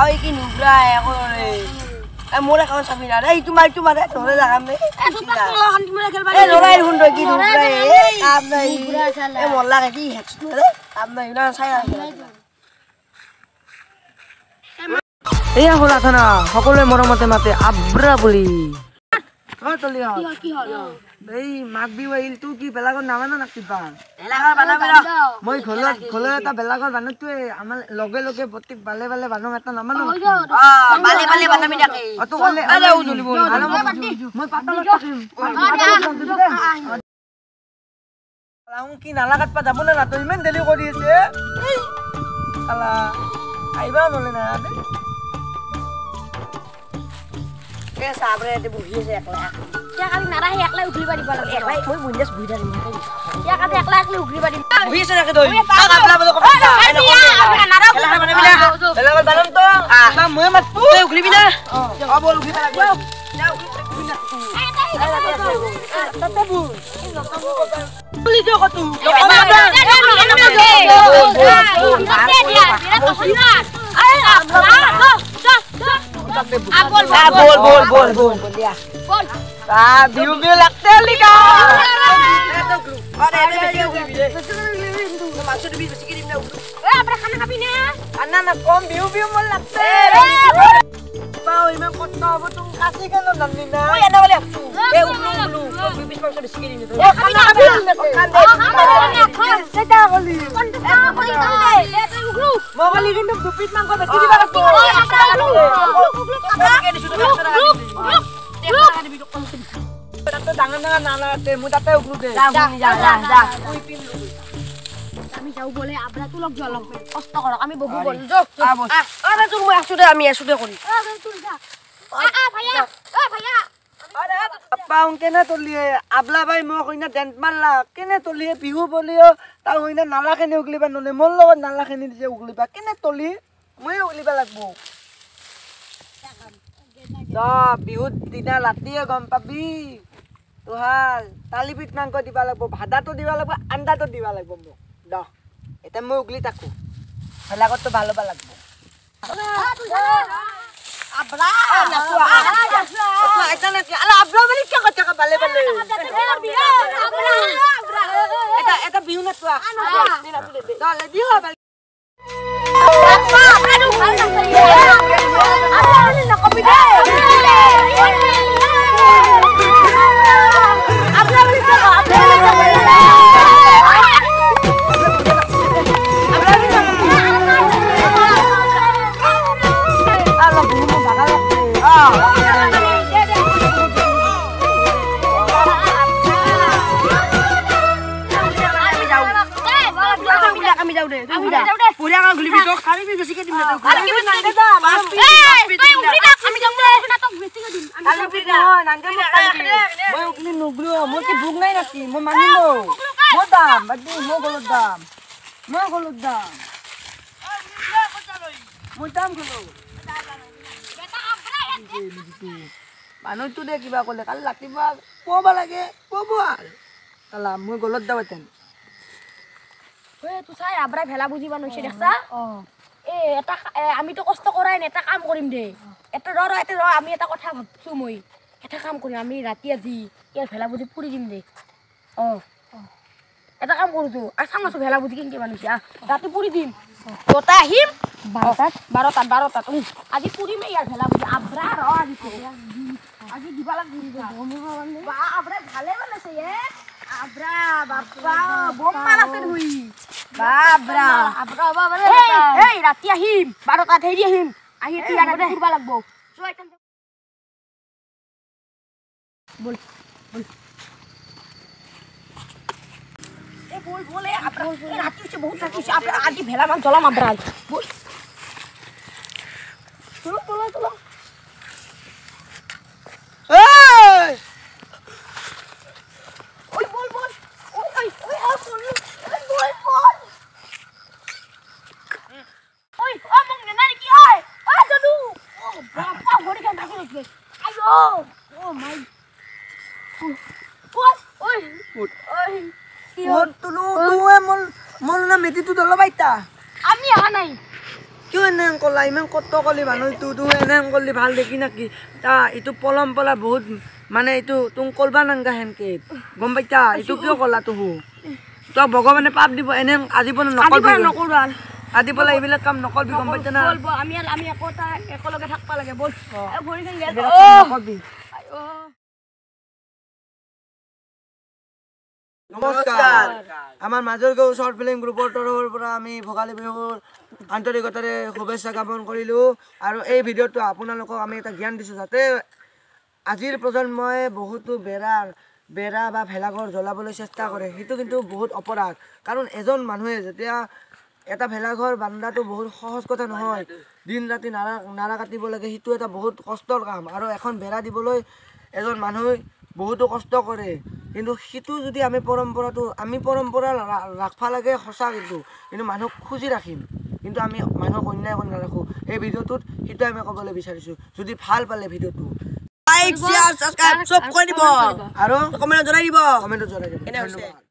Ay ki nubra ako re. Mora kawan sabi na. Ay tumar tore lagam me. Tutak lo kan timur gel bali. Lorai hundo ki nubra am nai. Molla ki hex re. Am nai na saya. Eya hola thana সকলোৱে মৰমতে মাতে আব্ৰা বুলি। তলি কি হল? এই মাঘ বিহু আহিল তো কি বেলাগৰ নামানো না কিবা এলাকা বানাবি ৰ। মই খোলা এটা বেলাগৰ বানুটোৱে আমাৰ লগে লগে প্ৰত্যেক বালে বানম এটা নামানো বালে বানাবি নাকে। অত কলে আরে উজলিব মই পাতালত থাকিম লাউং কি নালা কাটবা যাব না তো ইমান দেলি কৰি আছে কালা আইবা নলে না কে সাবরে এতে বহি আছে একলা Ya kali narah ekla ugli bari bala. একলাই মই বুঞ্জাস বুইদা নি Ya kali ekla ugli bari. বহি আছে নাকি দই কাবলা বলো কথা narah খেলা বানাবি না বেলাগৰ বানম তো না মই মাত তুই উগলিবি না বল উগলি লাগব যাও উগলি না ততবু উগলি দিও কত बोल दिया बोल व्यू भी लगते लिखा अरे मांस भी बेसी किrim ना अपना खाना खाबी ना खाना ना कम व्यू मन लगते पाओ इमे कत्ता अब तुम कासी के न नन्नी ना ओ याना वाले ए उगलू बीच मांस बेसी किrim ए खाना खाबी खान दे खा सेटा गली कंटा करी दे ले तू उगलू मोगली किन्तु दुपित मांस बेसी दिबा लागतो তাতে ডাঙৰ নালা আছে মই তাতে উগলু দে যা আমি যাও বলে আবরা তো লগ জলক কষ্ট করক আমি বহু বল যো আরে তুই মই আসুদে আমি আসুদে করি তুই যা ভাইয়া ভাইয়া আরে পাউং কেনে তলিয়ে আবলা ভাই মই কইনা ডেন্ট মারলা কেনে তলিয়ে বিহু বলিও তা কইনা নালা কেনে উগলিবা নলে মোর লগত নালা কেনে দিছে উগলিবা কেনে তলি মই উগলিবা লাগবো দা বিহুত দিনা ৰাতিয়ে গম পাবি তোহাল তালি পিঠ মাংস দিবা লাগব ভাদাটো দিবা লাগব আন্দাটো দিবা লাগব মোক দ এটা মই উগলি তাকো বেলাগত তো ভালো বা লাগব আবরা এটা না আলা আবরা বলি কি কথা কা বালে এটা বিহু না তোয়া দলে দিও বালে মানুষটো দে কিবা কলে কালি ৰাতিপুৱা পোৱা লাগে পোৱা কালা মই গলত দাও তেন তুই চাই আবরা ভেলা বুঝিবা নইছে দেখছা এটা আমি তো কষ্ট করাই না এটা কাম করিম দে এটা র আমি এটা কথা ভাবছো মই এটা কাম করিম আমি রাতি আজি ইয়ার ভেলা বুঝি পুরি দিম দে এটা কাম করছো আর সামনে ভেলা বুঝি কিনকে মানুষ রাতি পুরি দিম তোতা আহিম 12টা আজি পুরিমে ইয়ার ভেলা বুঝি আবরা র আজি দিবা লাগি বা আবরা ভালে বানাইছে আবরা বাবা বোম মারাতে ধুই বাবরা এই রাতি আহিম 12টা ধেরি আহিম আহি তিয়ানা ফুরবা লাগবো বল बोले राती से बहुत राती से आपने आधी भेला मान चला माबरा बोल चलो ए ओए बोल ओए आ सुन बोल ओए आ मंगने ना की ओए आ चलू ओ बापा होड़ी का भाग लगे आयो ओ माय ओए তুলু তুয়ে মল না মেতি তু দল বাইতা আমি আহা নাই কিয় এনেহেন কলা ইমান কষ্ট কৰিলি মানুহ তোৰ এনেহেন কৰিলি ভাল দেখি নাকি তা এইটো পলম পলা বহুত মানে এইটো তোক কলবা নাংগা সেনকে গম পাইছা এইটো কিয় কলা তোহু তই ভগৱানে পাপ দিব এনে আজি পৰা নকৰবি আদি পেলাই এইবিলাক কাম নকৰবি গম পাইছা না আমি একতা একেলগে থাকবা লাগে বল ভৰি খান গেল নকৰবি নমস্কাৰ আমাৰ মাজৰ গাঁও শৰ্ট ফিল্ম গ্ৰুপৰ তৰফৰ পৰা আমি ভোগালী বিহুৰ আন্তৰিকতাৰে শুভেচ্ছা জ্ঞাপন কৰিলোঁ আৰু এই ভিডিঅ'টো আপোনালোকক আমি এটা জ্ঞান দিছোঁ যাতে আজিৰ প্ৰজন্মই বহুতো বেৰা বা ভেলাঘৰ জ্বলাবলৈ চেষ্টা কৰে সেইটো কিন্তু বহুত অপৰাধ কাৰণ এজন মানুহে যেতিয়া এটা ভেলাঘৰ বান্ধাটো বহুত সহজ কথা নহয় দিন ৰাতি নাৰা কাটিব লাগে সেইটো এটা বহুত কষ্টৰ কাম আৰু এখন বেৰা দিবলৈ এজন মানুহে বহুতো কষ্ট কৰে কিন্তু সেইটো যদি আমি পৰম্পৰা ৰাখবা লাগে সঁচা কিন্তু মানুহক খুজি ৰাখিম কিন্তু আমি মানুহক অন্যায় কৰি নাৰাখোঁ এই ভিডিঅ'টোত সেইটো আমি ক'বলৈ বিচাৰিছোঁ যদি ভাল পালে ভিডিঅ'টো লাইক শ্বেয়াৰ সাবস্ক্ৰাইব সব কৰি দিব আৰু কমেণ্ট জনাই দিব ধন্যবাদ